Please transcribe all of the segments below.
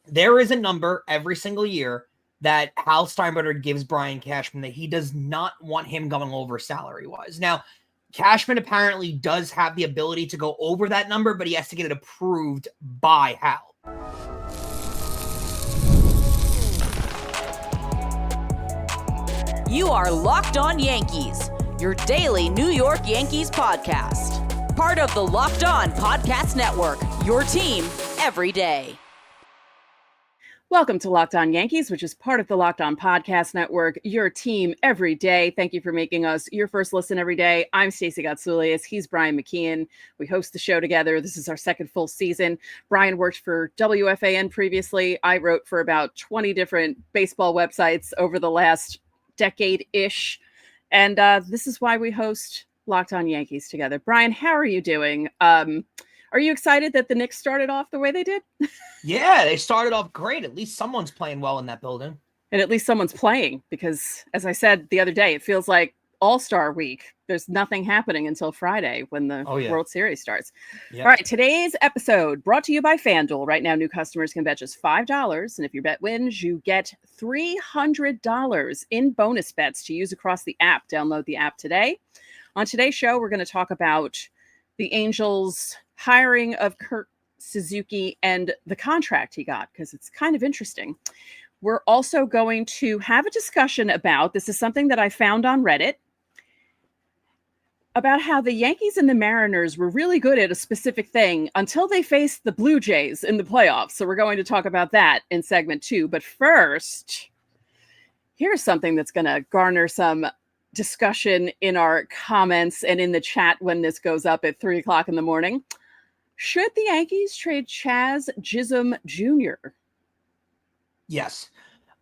There is a number every single year that Hal Steinbrenner gives Brian Cashman that he does not want him going over salary-wise. Now, Cashman apparently does have the ability to go over that number, but he has to get it approved by Hal. You are Locked On Yankees, your daily New York Yankees podcast. Part of the Locked On Podcast Network, your team every day. Welcome to Locked On Yankees, which is part of the Locked On Podcast Network, your team every day. Thank you for making us your first listen every day. I'm Stacey Gotsoulias. He's Brian McKeon. We host the show together. This is our second full season. Brian worked for WFAN previously. I wrote for about 20 different baseball websites over the last decade-ish. And this is why we host Locked On Yankees together. Brian, how are you doing? Are you excited that the Knicks started off the way they did? Yeah, they started off great. At least someone's playing well in that building. And at least someone's playing because, as I said the other day, it feels like All-Star Week. There's nothing happening until Friday when the World Series starts. Yep. All right, today's episode brought to you by FanDuel. Right now, new customers can bet just $5. And if your bet wins, you get $300 in bonus bets to use across the app. Download the app today. On today's show, we're going to talk about the Angels' hiring of Kurt Suzuki and the contract he got, because it's kind of interesting. We're also going to have a discussion about, this is something that I found on Reddit, about how the Yankees and the Mariners were really good at a specific thing until they faced the Blue Jays in the playoffs. So we're going to talk about that in segment 2. But first, here's something that's going to garner some discussion in our comments and in the chat when this goes up at 3 o'clock in the morning. Should the Yankees trade Jazz Chisholm Jr.? Yes.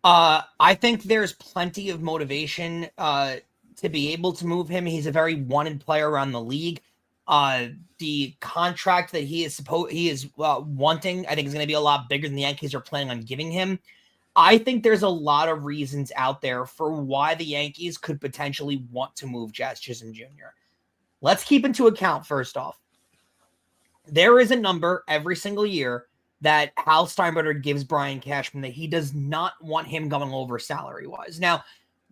I think there's plenty of motivation to be able to move him. He's a very wanted player around the league. The contract that he is wanting, I think, is going to be a lot bigger than the Yankees are planning on giving him. I think there's a lot of reasons out there for why the Yankees could potentially want to move Jazz Chisholm Jr. Let's keep into account, first off, there is a number every single year that Hal Steinbrenner gives Brian Cashman that he does not want him going over salary-wise. Now,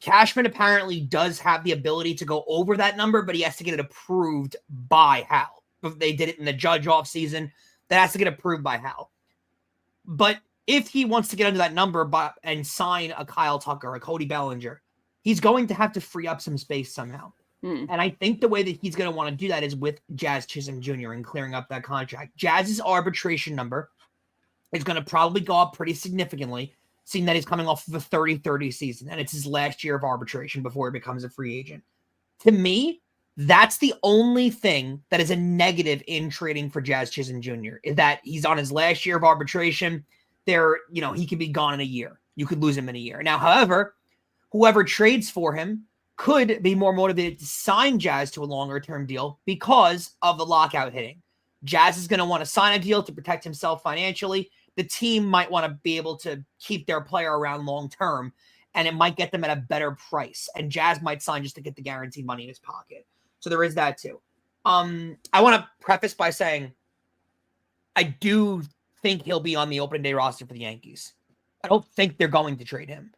Cashman apparently does have the ability to go over that number, but he has to get it approved by Hal. They did it in the Judge offseason. That has to get approved by Hal. But if he wants to get under that number and sign a Kyle Tucker, a Cody Bellinger, he's going to have to free up some space somehow. And I think the way that he's going to want to do that is with Jazz Chisholm Jr. and clearing up that contract. Jazz's arbitration number is going to probably go up pretty significantly, seeing that he's coming off of a 30-30 season, and it's his last year of arbitration before he becomes a free agent. To me, that's the only thing that is a negative in trading for Jazz Chisholm Jr. is that he's on his last year of arbitration. He could be gone in a year. You could lose him in a year. Now, however, whoever trades for him could be more motivated to sign Jazz to a longer-term deal because of the lockout hitting. Jazz is going to want to sign a deal to protect himself financially. The team might want to be able to keep their player around long-term, and it might get them at a better price. And Jazz might sign just to get the guaranteed money in his pocket. So there is that too. I want to preface by saying I do think he'll be on the opening day roster for the Yankees. I don't think they're going to trade him,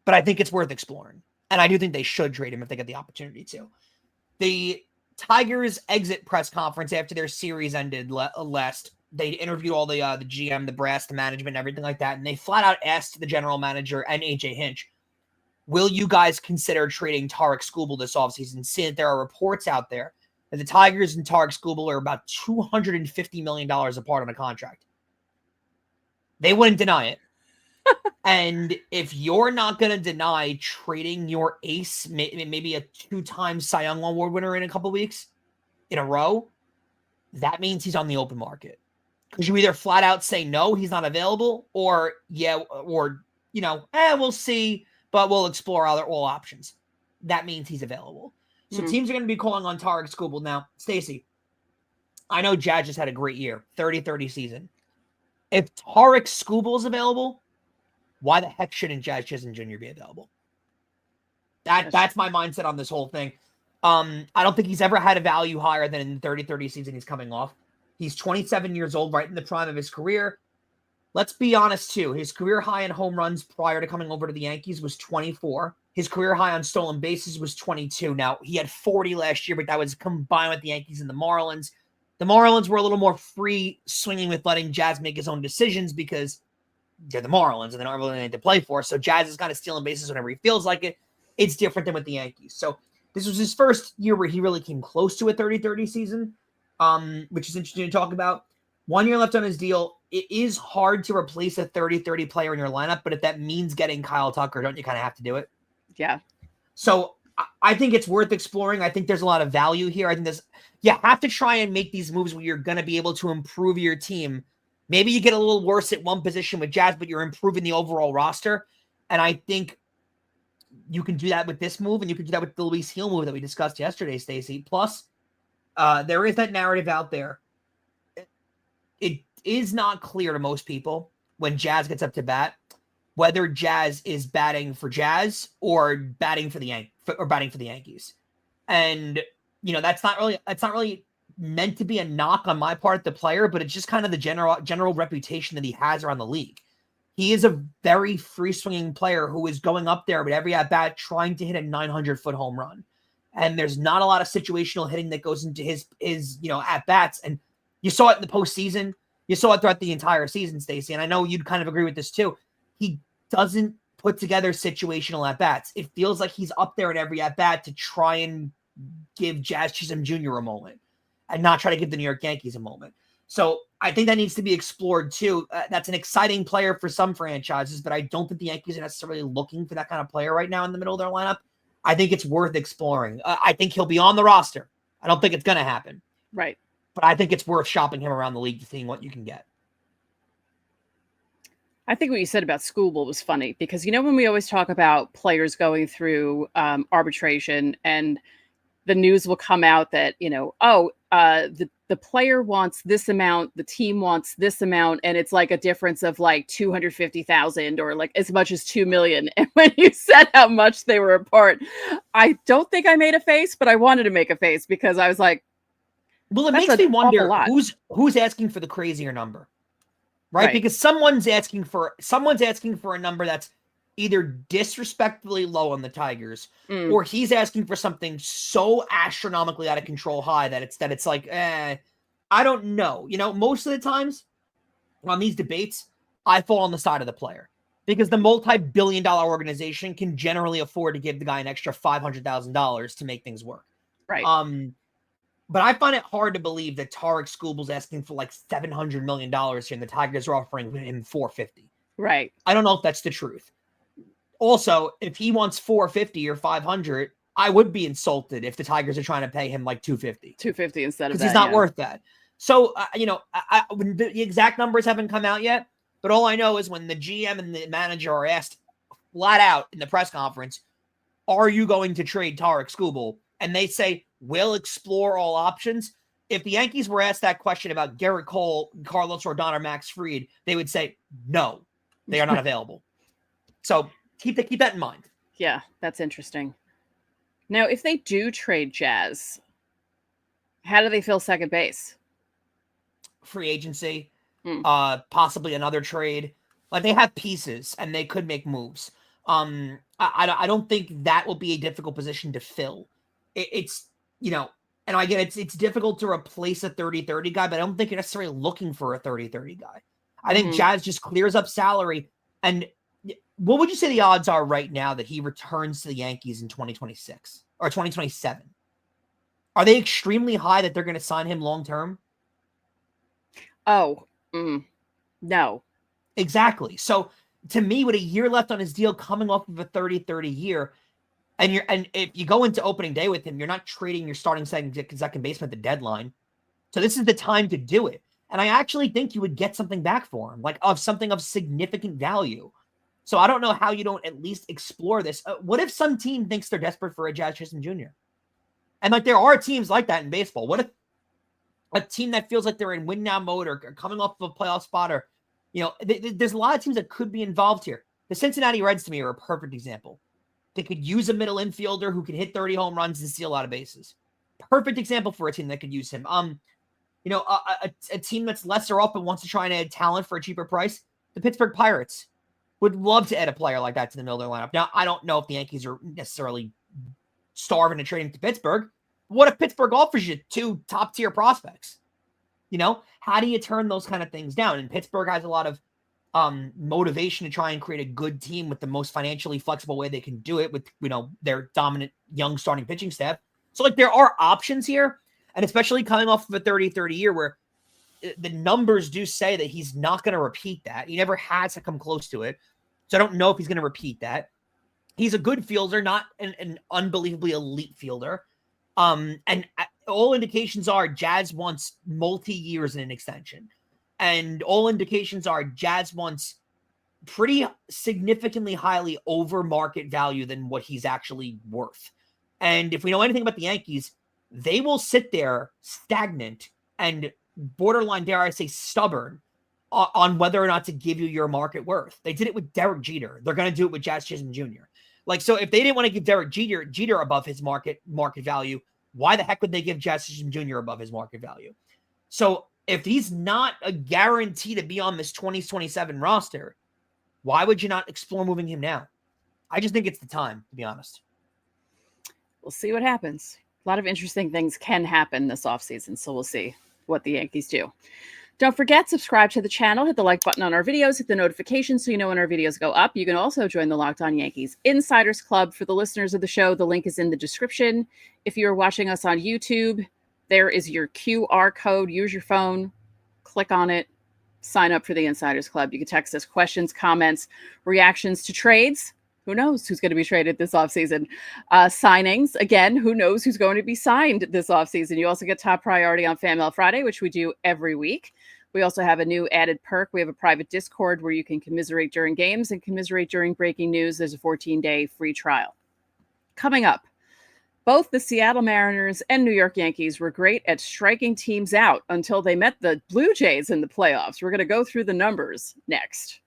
but I think it's worth exploring. And I do think they should trade him if they get the opportunity to. The Tigers exit press conference after their series ended last, they interviewed all the GM, the brass, the management, everything like that. And they flat out asked the general manager and AJ Hinch, will you guys consider trading Tarek Skubal this offseason? Seeing that there are reports out there that the Tigers and Tarek Skubal are about $250 million apart on a contract. They wouldn't deny it. And if you're not going to deny trading your ace, maybe a 2-time Cy Young Award winner in a couple weeks in a row, that means he's on the open market. Because you either flat out say no, he's not available, or we'll see, but we'll explore all options. That means he's available. So teams are going to be calling on Tarek Skubal. Now, Stacey, I know Jazz just had a great year, 30-30 season. If Tarek Skubal is available, why the heck shouldn't Jazz Chisholm Jr. be available? That's my mindset on this whole thing. I don't think he's ever had a value higher than in the 30-30 season he's coming off. He's 27 years old, right in the prime of his career. let's be honest too. His career high in home runs prior to coming over to the Yankees was 24. His career high on stolen bases was 22. Now, he had 40 last year, but that was combined with the Yankees and the Marlins. The Marlins were a little more free swinging with letting Jazz make his own decisions because they're the Marlins and they're not really anything to play for. So Jazz is kind of stealing bases whenever he feels like it. It's different than with the Yankees. So this was his first year where he really came close to a 30-30 season, which is interesting to talk about. 1 year left on his deal. It is hard to replace a 30-30 player in your lineup, but if that means getting Kyle Tucker, don't you kind of have to do it? Yeah. So I think it's worth exploring. I think there's a lot of value here. I think you have to try and make these moves where you're going to be able to improve your team. Maybe you get a little worse at one position with Jazz, but you're improving the overall roster. And I think you can do that with this move, and you can do that with the Luis Gil move that we discussed yesterday, Stacey. Plus, there is that narrative out there. It is not clear to most people when Jazz gets up to bat whether Jazz is batting for Jazz or batting for the Yankees. And that's not really meant to be a knock on my part, the player, but it's just kind of the general reputation that he has around the league. He is a very free swinging player who is going up there with every at bat trying to hit a 900-foot home run. And there's not a lot of situational hitting that goes into his at bats. And you saw it in the postseason. You saw it throughout the entire season, Stacey. And I know you'd kind of agree with this too. He doesn't put together situational at bats. It feels like he's up there in every at bat to try and give Jazz Chisholm Jr. a moment and not try to give the New York Yankees a moment. So I think that needs to be explored too. That's an exciting player for some franchises, but I don't think the Yankees are necessarily looking for that kind of player right now in the middle of their lineup. I think it's worth exploring. I think he'll be on the roster. I don't think it's going to happen. Right. But I think it's worth shopping him around the league to seeing what you can get. I think what you said about Skubal was funny because, when we always talk about players going through arbitration and the news will come out that, the player wants this amount, the team wants this amount, and it's like a difference of like 250,000 or like as much as 2 million. And when you said how much they were apart, I don't think I made a face, but I wanted to make a face because I was like, well, it makes me wonder who's asking for the crazier number, right? Because someone's asking for a number that's either disrespectfully low on the Tigers, or he's asking for something so astronomically out of control high that it's like, I don't know. Most of the times on these debates, I fall on the side of the player because the multi-billion-dollar organization can generally afford to give the guy an extra $500,000 to make things work. Right. But I find it hard to believe that Tarek Skubal's asking for like $700 million here and the Tigers are offering him $450. Right. I don't know if that's the truth. Also, if he wants $450 or $500, I would be insulted if the Tigers are trying to pay him like $250. $250 instead of that. Because he's not worth that. So, the exact numbers haven't come out yet, but all I know is when the GM and the manager are asked flat out in the press conference, are you going to trade Tarek Skubal? And they say, we'll explore all options. If the Yankees were asked that question about Garrett Cole, Carlos Rodon, or Max Fried, they would say, no, they are not available. So keep that in mind. Yeah, that's interesting. Now, if they do trade Jazz, how do they fill second base? Free agency, possibly another trade. Like they have pieces and they could make moves. I don't think that will be a difficult position to fill. It's and again, it's difficult to replace a 30-30 guy, but I don't think you're necessarily looking for a 30-30 guy. I think Jazz just clears up salary. And what would you say the odds are right now that he returns to the Yankees in 2026 or 2027? Are they extremely high that they're going to sign him long-term? Oh, no. Exactly. So to me, with a year left on his deal coming off of a 30-30 year, and if you go into opening day with him, you're not trading your starting second baseman at the deadline. So this is the time to do it. And I actually think you would get something back for him, like of something of significant value. So I don't know how you don't at least explore this. What if some team thinks they're desperate for a Jazz Chisholm Jr.? And like there are teams like that in baseball. What if a team that feels like they're in win now mode or coming off of a playoff spot or, there's a lot of teams that could be involved here. The Cincinnati Reds to me are a perfect example. They could use a middle infielder who can hit 30 home runs and steal a lot of bases. Perfect example for a team that could use him. A team that's lesser up and wants to try and add talent for a cheaper price. The Pittsburgh Pirates would love to add a player like that to the middle of their lineup. Now, I don't know if the Yankees are necessarily starving to trade him to Pittsburgh. What if Pittsburgh offers you 2 top-tier prospects? How do you turn those kind of things down? And Pittsburgh has a lot of motivation to try and create a good team with the most financially flexible way they can do it with, their dominant young starting pitching staff. So, there are options here, and especially coming off of a 30-30 year where the numbers do say that he's not going to repeat that. He never has to come close to it. So I don't know if he's going to repeat that. He's a good fielder, not an unbelievably elite fielder. And all indications are Jazz wants multi-years in an extension. And all indications are Jazz wants pretty significantly highly over market value than what he's actually worth. And if we know anything about the Yankees, they will sit there stagnant and borderline, dare I say, stubborn on whether or not to give you your market worth. They did it with Derek Jeter. They're going to do it with Jazz Chisholm Jr. So if they didn't want to give Derek Jeter above his market value, why the heck would they give Jazz Chisholm Jr. above his market value? So if he's not a guarantee to be on this 2027 roster, why would you not explore moving him now? I just think it's the time, to be honest. We'll see what happens. A lot of interesting things can happen this offseason, so we'll see what the Yankees do. Don't forget, subscribe to the channel, hit the like button on our videos, hit the notifications so you know when our videos go up. You can also join the Locked On Yankees Insiders Club. For the listeners of the show, the link is in the description. If you're watching us on YouTube, there is your QR code. Use your phone, click on it, sign up for the Insiders Club. You can text us questions, comments, reactions to trades. Who knows who's going to be traded this offseason? Signings, again, who knows who's going to be signed this offseason? You also get top priority on FanDuel Friday, which we do every week. We also have a new added perk. We have a private Discord where you can commiserate during games and commiserate during breaking news. There's a 14-day free trial. Coming up, both the Seattle Mariners and New York Yankees were great at striking teams out until they met the Blue Jays in the playoffs. We're going to go through the numbers next.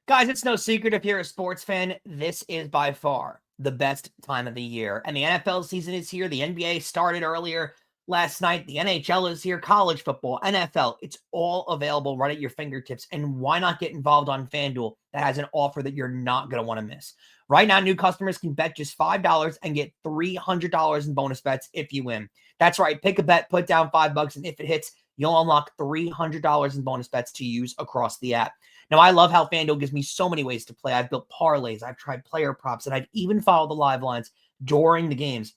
Guys, it's no secret if you're a sports fan, this is by far the best time of the year. And the NFL season is here. The NBA started earlier last night. The NHL is here. College football, NFL, it's all available right at your fingertips. And why not get involved on FanDuel that has an offer that you're not going to want to miss? Right now, new customers can bet just $5 and get $300 in bonus bets if you win. That's right. Pick a bet, put down $5, and if it hits, you'll unlock $300 in bonus bets to use across the app. Now, I love how FanDuel gives me so many ways to play. I've built parlays, I've tried player props, and I've even followed the live lines during the games.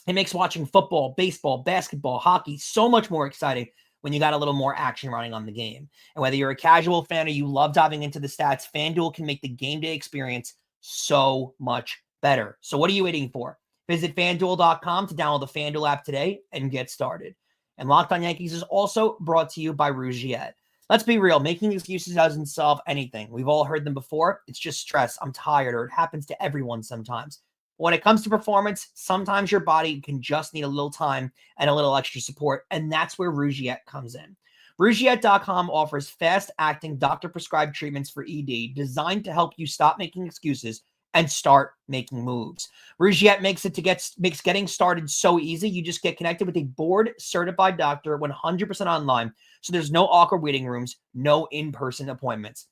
It makes watching football, baseball, basketball, hockey so much more exciting when you got a little more action running on the game. And whether you're a casual fan or you love diving into the stats, FanDuel can make the game day experience so much better. So what are you waiting for? Visit FanDuel.com to download the FanDuel app today and get started. And Locked On Yankees is also brought to you by Rugiet. Let's be real. Making excuses doesn't solve anything. We've all heard them before. It's just stress. I'm tired, or it happens to everyone sometimes. When it comes to performance, sometimes your body can just need a little time and a little extra support, and that's where Rugiet comes in. Rugiet.com offers fast-acting doctor-prescribed treatments for ED designed to help you stop making excuses and start making moves. Rugiet makes getting started so easy. You just get connected with a board-certified doctor 100% online, so there's no awkward waiting rooms, no in-person appointments.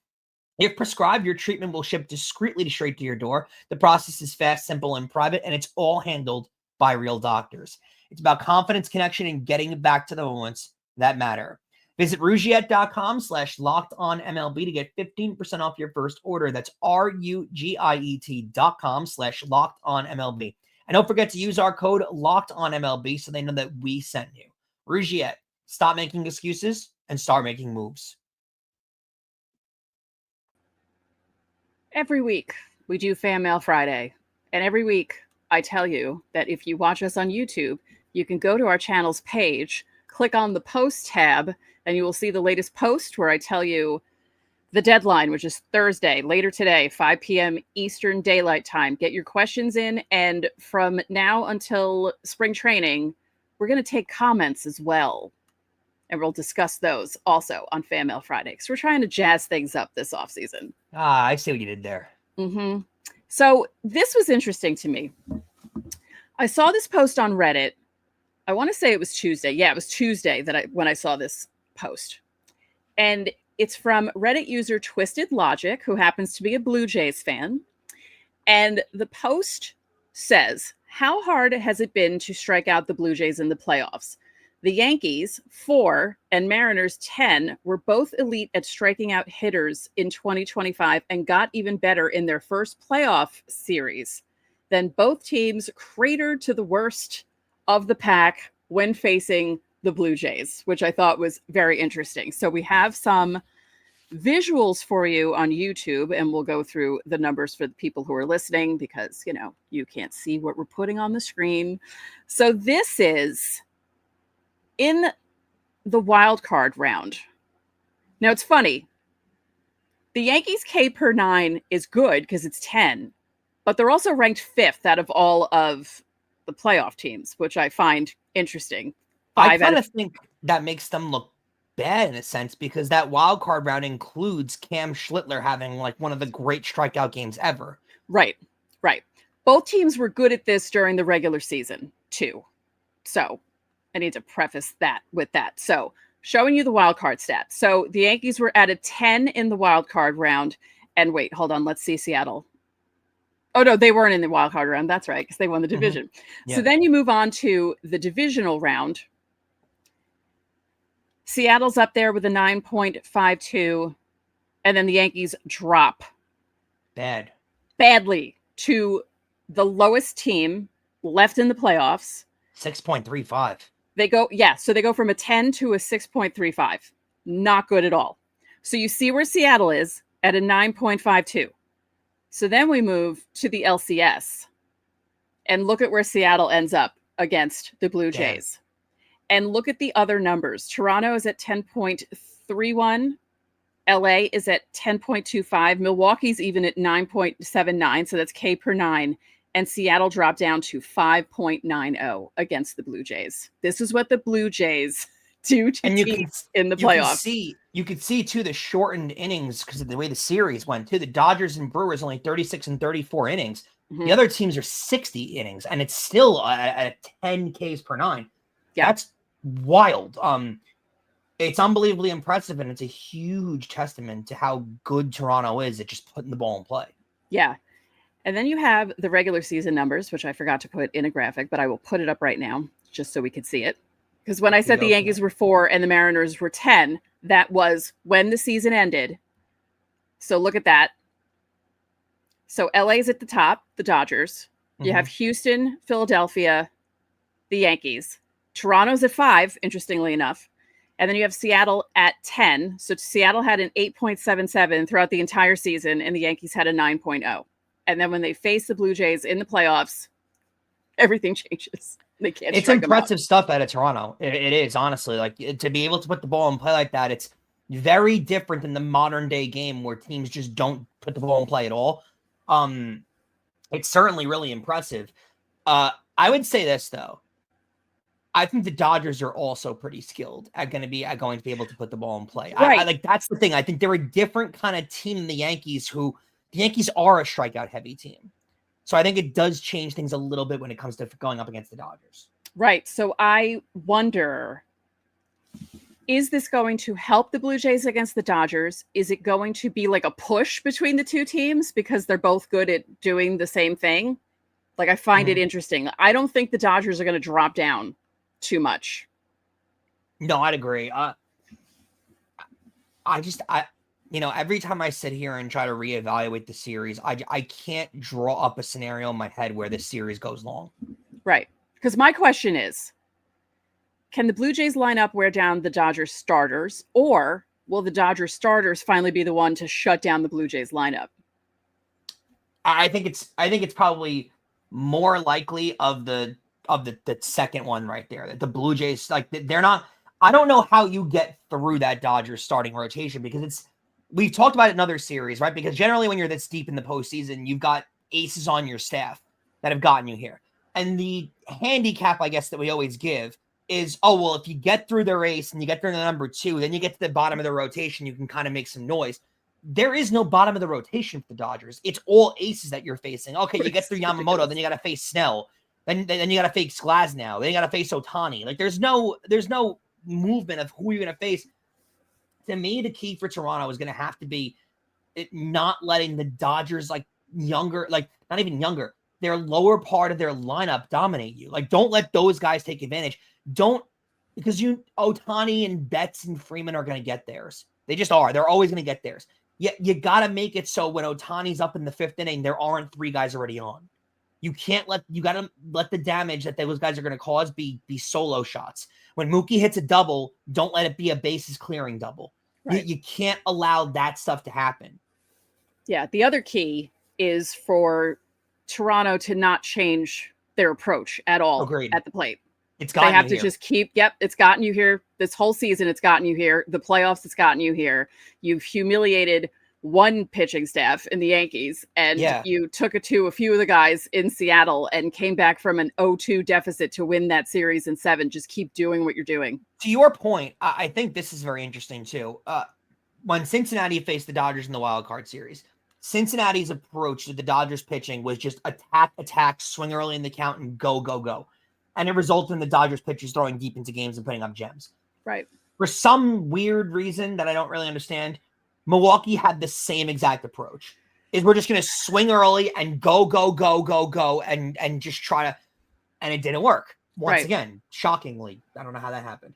If prescribed, your treatment will ship discreetly straight to your door. The process is fast, simple, and private, and it's all handled by real doctors. It's about confidence, connection, and getting back to the moments that matter. Visit Rugiet.com/LockedOnMLB to get 15% off your first order. That's Rugiet.com/LockedOnMLB. And don't forget to use our code LockedOnMLB so they know that we sent you. Rugiet, stop making excuses and start making moves. Every week we do Fan Mail Friday. And every week I tell you that if you watch us on YouTube, you can go to our channel's page, click on the post tab, and you will see the latest post where I tell you the deadline, which is Thursday, later today, 5 p.m. Eastern Daylight Time. Get your questions in. And from now until spring training, we're going to take comments as well. And we'll discuss those also on Fan Mail Friday, because we're trying to jazz things up this offseason. I see what you did there. Mm-hmm. So this was interesting to me. I saw this post on Reddit. I want to say it was Tuesday. Yeah, it was Tuesday when I saw this post. And it's from Reddit user Twisted Logic, who happens to be a Blue Jays fan. And the post says, how hard has it been to strike out the Blue Jays in the playoffs? The Yankees, 4, and Mariners, 10, were both elite at striking out hitters in 2025 and got even better in their first playoff series. Then both teams cratered to the worst of the pack when facing the Blue Jays, which I thought was very interesting. So we have some visuals for you on YouTube, and we'll go through the numbers for the people who are listening because, you can't see what we're putting on the screen. So this is in the wild card round. Now, it's funny. The Yankees' K per 9 is good because it's 10, but they're also ranked 5th out of all of the playoff teams, which I find interesting. I kind of think that makes them look bad in a sense because that wild card round includes Cam Schlittler having like one of the great strikeout games ever. Right. Both teams were good at this during the regular season too. So I need to preface that with that. So showing you the wild card stats. So the Yankees were at a 10 in the wild card round. And wait, hold on. Let's see Seattle. Oh, no, they weren't in the wild card round. That's right, because they won the division. Mm-hmm. Yeah. So then you move on to the divisional round. Seattle's up there with a 9.52, and then the Yankees drop badly to the lowest team left in the playoffs. 6.35. So they go from a 10 to a 6.35. Not good at all. So you see where Seattle is at a 9.52. So then we move to the LCS and look at where Seattle ends up against the Blue Jays. And look at the other numbers. Toronto is at 10.31. LA is at 10.25. Milwaukee's even at 9.79. So that's K per 9. And Seattle dropped down to 5.90 against the Blue Jays. This is what the Blue Jays do to teams in the playoffs. You could see, too, the shortened innings because of the way the series went, too. The Dodgers and Brewers only 36 and 34 innings. Mm-hmm. The other teams are 60 innings, and it's still at 10 Ks per 9. Yeah. That's wild. It's unbelievably impressive, and it's a huge testament to how good Toronto is at just putting the ball in play. Yeah. And then you have the regular season numbers, which I forgot to put in a graphic, but I will put it up right now just so we could see it. Because when I said the Yankees were 4 and the Mariners were 10, that was when the season ended. So look at that. So LA's at the top, the Dodgers. Mm-hmm. You have Houston, Philadelphia, the Yankees. Toronto's at 5, interestingly enough. And then you have Seattle at 10. So Seattle had an 8.77 throughout the entire season, and the Yankees had a 9.0. And then when they face the Blue Jays in the playoffs, everything changes. They can't. It's impressive stuff out of Toronto. It is, honestly. Like, to be able to put the ball in play like that, it's very different than the modern day game where teams just don't put the ball in play at all. It's certainly really impressive. I would say this, though. I think the Dodgers are also pretty skilled at going to be able to put the ball in play. Right. That's the thing. I think they're a different kind of team than the Yankees, who the Yankees are a strikeout heavy team. So I think it does change things a little bit when it comes to going up against the Dodgers. Right. So I wonder, is this going to help the Blue Jays against the Dodgers? Is it going to be like a push between the two teams because they're both good at doing the same thing? Like, I find it interesting. I don't think the Dodgers are going to drop down too much. No, I'd agree. Every time I sit here and try to reevaluate the series, I can't draw up a scenario in my head where this series goes long. Right. Because my question is, can the Blue Jays line up, wear down the Dodgers starters, or will the Dodgers starters finally be the one to shut down the Blue Jays lineup? I think it's probably more likely of the second one right there. That the Blue Jays, like, they're not. I don't know how you get through that Dodgers starting rotation, because we've talked about it in other series, right? Because generally when you're this deep in the postseason, you've got aces on your staff that have gotten you here. And the handicap, I guess, that we always give is, if you get through their ace and you get through the number 2, then you get to the bottom of the rotation, you can kind of make some noise. There is no bottom of the rotation for the Dodgers. It's all aces that you're facing. Okay, you get through Yamamoto, then you got to face Snell. Then you got to face Glasnow. Then you got to face Ohtani. Like, there's no movement of who you're going to face. to me, the key for Toronto is going to have to be not letting the Dodgers, like younger, like not even younger, their lower part of their lineup dominate you. Like, don't let those guys take advantage. Because Ohtani and Betts and Freeman are going to get theirs. They just are. They're always going to get theirs. You got to make it so when Ohtani's up in the 5th inning, there aren't 3 guys already on. You got to let the damage that those guys are going to cause be solo shots. When Mookie hits a double, don't let it be a bases clearing double. Right. You can't allow that stuff to happen. Yeah. The other key is for Toronto to not change their approach at all. Agreed. At the plate. It's gotten they have you to here. Just keep, it's gotten you here. This whole season, it's gotten you here. The playoffs, it's gotten you here. You've humiliated one pitching staff in the Yankees, and you took it to a few of the guys in Seattle and came back from an 0-2 deficit to win that series in 7. Just keep doing what you're doing. To your point, I think this is very interesting too. When Cincinnati faced the Dodgers in the wild card series, Cincinnati's approach to the Dodgers pitching was just attack, swing early in the count, and go. And it resulted in the Dodgers pitchers throwing deep into games and putting up gems. Right. For some weird reason that I don't really understand, Milwaukee had the same exact approach. Is we're just going to swing early and go, and just try to, and it didn't work. Once again, shockingly, I don't know how that happened.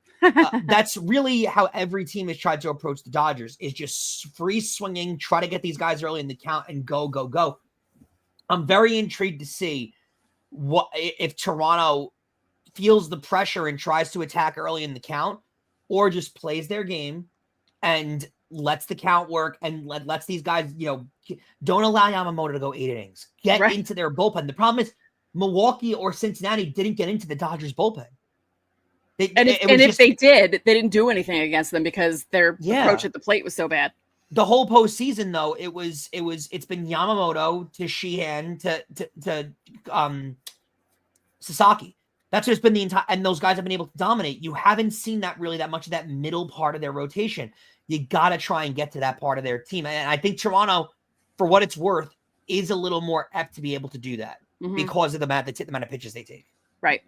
That's really how every team has tried to approach the Dodgers, is just free swinging, try to get these guys early in the count and go. I'm very intrigued to see what if Toronto feels the pressure and tries to attack early in the count, or just plays their game and lets the count work and lets these guys, don't allow Yamamoto to go 8 innings. Get into their bullpen. The problem is Milwaukee or Cincinnati didn't get into the Dodgers bullpen. If they did, they didn't do anything against them because their approach at the plate was so bad. The whole postseason, though, it's been Yamamoto to Sheehan to Sasaki. That's just been the entire, and those guys have been able to dominate. You haven't seen that much of that middle part of their rotation. You got to try and get to that part of their team. And I think Toronto, for what it's worth, is a little more apt to be able to do that because of the amount of pitches they take. Right.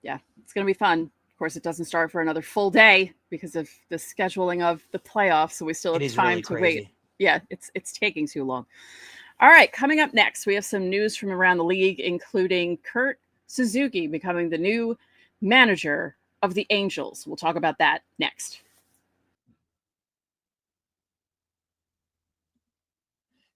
Yeah, it's going to be fun. Of course, it doesn't start for another full day because of the scheduling of the playoffs, so we still have time to wait. Yeah, it's taking too long. All right, coming up next, we have some news from around the league, including Kurt Suzuki becoming the new manager of the Angels. We'll talk about that next.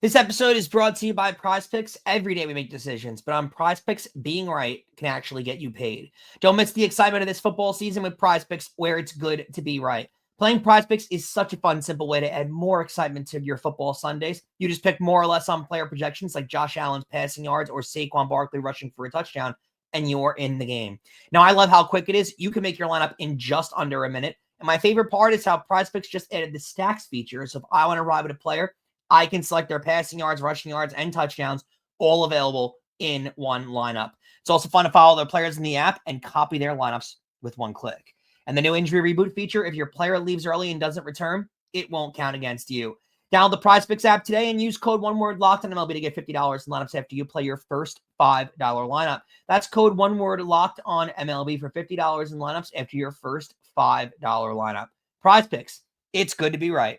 This episode is brought to you by PrizePicks. Every day we make decisions, but on PrizePicks, being right can actually get you paid. Don't miss the excitement of this football season with PrizePicks, where it's good to be right. Playing PrizePicks is such a fun, simple way to add more excitement to your football Sundays. You just pick more or less on player projections like Josh Allen's passing yards or Saquon Barkley rushing for a touchdown, and you're in the game. Now, I love how quick it is. You can make your lineup in just under a minute. And my favorite part is how PrizePicks just added the stacks feature. So if I want to ride with a player, I can select their passing yards, rushing yards, and touchdowns, all available in one lineup. It's also fun to follow their players in the app and copy their lineups with one click. And the new injury reboot feature, if your player leaves early and doesn't return, it won't count against you. Download the PrizePicks app today and use code ONEWORD-LOCKED on MLB to get $50 in lineups after you play your first $5 lineup. That's code ONEWORD-LOCKED on MLB for $50 in lineups after your first $5 lineup. PrizePicks, it's good to be right.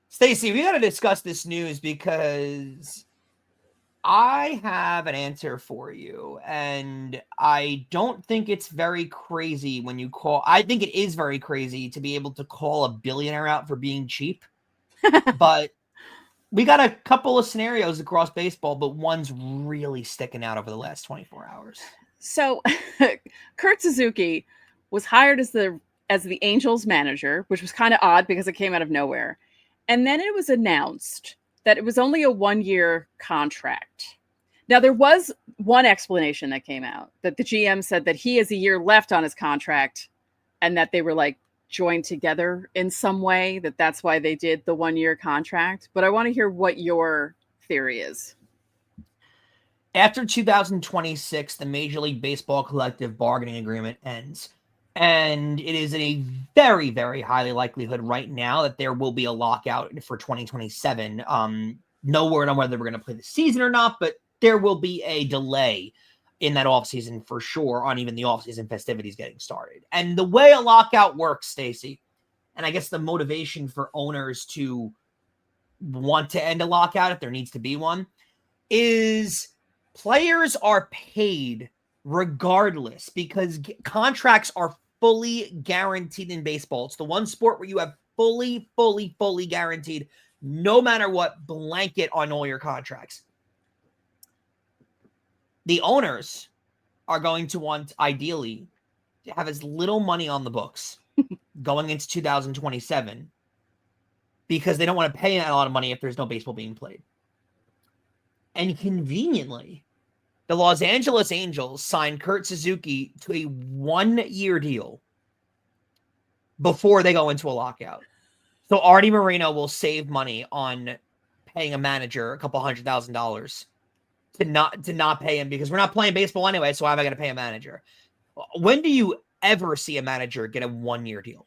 Stacey, we got to discuss this news because I have an answer for you, and I don't think it's very crazy when you call. I think it is very crazy to be able to call a billionaire out for being cheap, but we got a couple of scenarios across baseball, but one's really sticking out over the last 24 hours. So Kurt Suzuki was hired as the Angels manager, which was kind of odd because it came out of nowhere. And then it was announced that it was only a 1-year contract. Now, there was one explanation that came out, that the GM said that he has a year left on his contract and that they were like joined together in some way, that's why they did the 1-year contract. But I want to hear what your theory is. After 2026, the Major League Baseball collective bargaining agreement ends. And it is a very, very highly likelihood right now that there will be a lockout for 2027. No word on whether we're going to play the season or not, but there will be a delay in that offseason for sure, on even the offseason festivities getting started. And the way a lockout works, Stacey, and I guess the motivation for owners to want to end a lockout if there needs to be one, is players are paid regardless because contracts are fully guaranteed in baseball. It's the one sport where you have fully guaranteed, no matter what, blanket on all your contracts. The owners are going to want, ideally, to have as little money on the books going into 2027 because they don't want to pay a lot of money if there's no baseball being played. And conveniently, the Los Angeles Angels signed Kurt Suzuki to a 1-year deal before they go into a lockout. So Artie Moreno will save money on paying a manager a couple $100,000 to not pay him because we're not playing baseball anyway, so why am I going to pay a manager? When do you ever see a manager get a 1-year deal?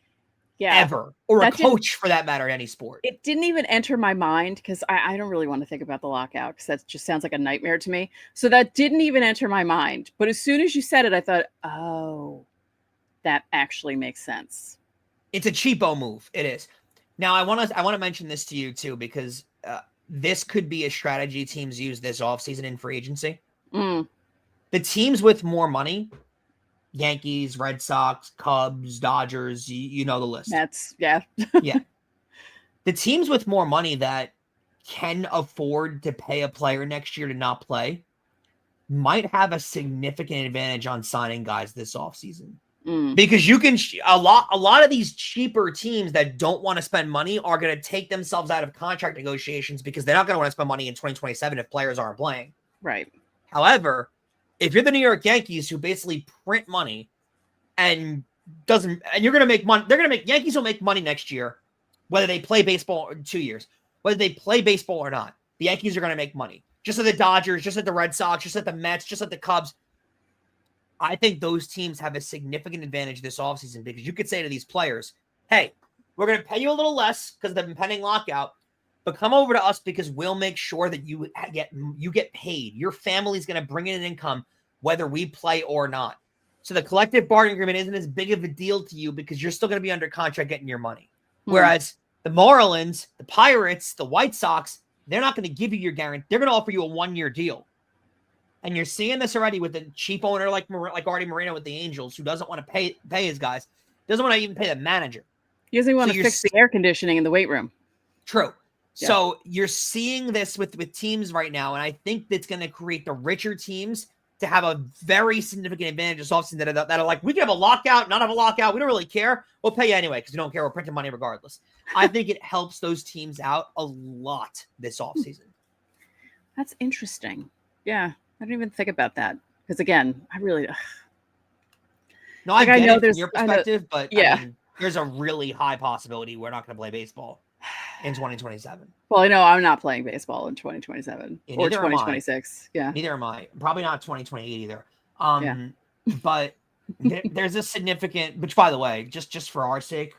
Yeah. Ever. Or a coach, for that matter, in any sport. It didn't even enter my mind because I don't really want to think about the lockout because that just sounds like a nightmare to me. So that didn't even enter my mind. But as soon as you said it, I thought, oh, that actually makes sense. It's a cheapo move. It is. Now, I want to mention this to you, too, because this could be a strategy teams use this offseason in free agency. The teams with more money, Yankees, Red Sox, Cubs, Dodgers, you know the list. Yeah. The teams with more money that can afford to pay a player next year to not play might have a significant advantage on signing guys this offseason. Because you can a lot of these cheaper teams that don't want to spend money are going to take themselves out of contract negotiations because they're not going to want to spend money in 2027 if players aren't playing. Right. However, if you're the New York Yankees who basically print money and you're going to make money, Yankees will make money next year, whether they play baseball in 2 years, whether they play baseball or not. The Yankees are going to make money. Just like the Dodgers, just like the Red Sox, just like the Mets, just like the Cubs. I think those teams have a significant advantage this offseason because you could say to these players, hey, we're going to pay you a little less because of the impending lockout, but come over to us because we'll make sure that you get paid. Your family's going to bring in an income whether we play or not. So the collective bargaining agreement isn't as big of a deal to you because you're still going to be under contract getting your money. Whereas the Marlins, the Pirates, the White Sox, they're not going to give you your guarantee. They're going to offer you a 1-year deal. And you're seeing this already with a cheap owner like Artie Moreno with the Angels, who doesn't want to pay his guys, doesn't want to even pay the manager. He doesn't want to fix the air conditioning in the weight room. True. Yeah. So you're seeing this with teams right now, and I think that's going to create the richer teams to have a very significant advantage this offseason that are like, we can have a lockout, not have a lockout. We don't really care. We'll pay you anyway because we don't care. We're printing money regardless. I think it helps those teams out a lot this offseason. That's interesting. Yeah. I didn't even think about that because, again, I really. No, I know there's your perspective, but yeah, I mean, there's a really high possibility we're not going to play baseball in 2027. Well, I know I'm not playing baseball in 2027 or 2026. Yeah, neither am I. Probably not 2028 either. But there's a significant. Which, by the way, just for our sake,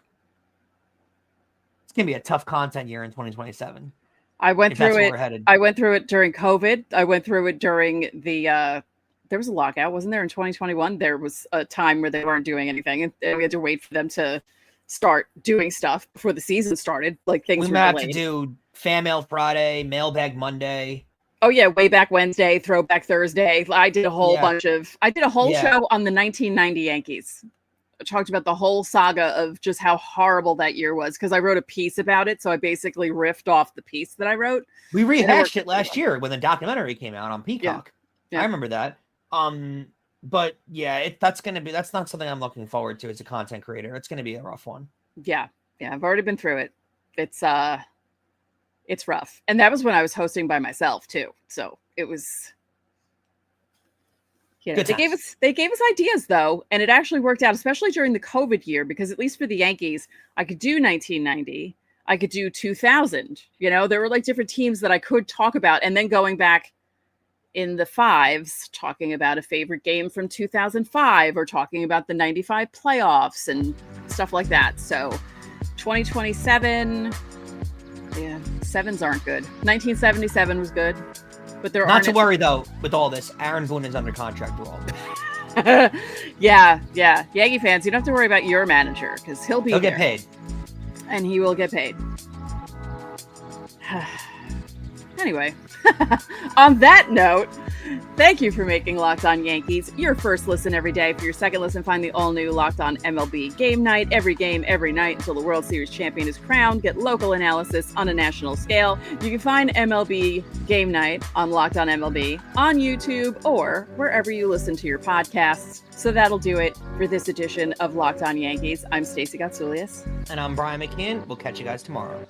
it's going to be a tough content year in 2027 I went through it. I went through it during COVID. I went through it during the. There was a lockout, wasn't there? In 2021, there was a time where they weren't doing anything, and we had to wait for them to start doing stuff before the season started. Like things we were have delayed. To do Fan Mail Friday, Mailbag Monday. Oh yeah, Way Back Wednesday, Throwback Thursday. I did a whole show on the 1990 Yankees. I talked about the whole saga of just how horrible that year was because I wrote a piece about it. So I basically riffed off the piece that I wrote. We rehashed it last year when the documentary came out on Peacock. Yeah. I remember that. But yeah, that's not something I'm looking forward to as a content creator. It's going to be a rough one. Yeah. I've already been through it. It's rough. And that was when I was hosting by myself too. So it was. Yeah, they gave us ideas though, and it actually worked out, especially during the COVID year, because at least for the Yankees, I could do 1990, I could do 2000. You know, there were like different teams that I could talk about, and then going back in the fives, talking about a favorite game from 2005, or talking about the 95 playoffs and stuff like that. So 2027, yeah, sevens aren't good. 1977 was good. But there not to worry though. With all this, Aaron Boone is under contract with all this. yeah. Yankee fans, you don't have to worry about your manager because he'll get paid. And he will get paid. Anyway, on that note, thank you for making Locked On Yankees your first listen every day. For your second listen, find the all-new Locked On MLB Game Night. Every game, every night until the World Series champion is crowned. Get local analysis on a national scale. You can find MLB Game Night on Locked On MLB, on YouTube, or wherever you listen to your podcasts. So that'll do it for this edition of Locked On Yankees. I'm Stacey Gotsoulias. And I'm Brian McKeon. We'll catch you guys tomorrow.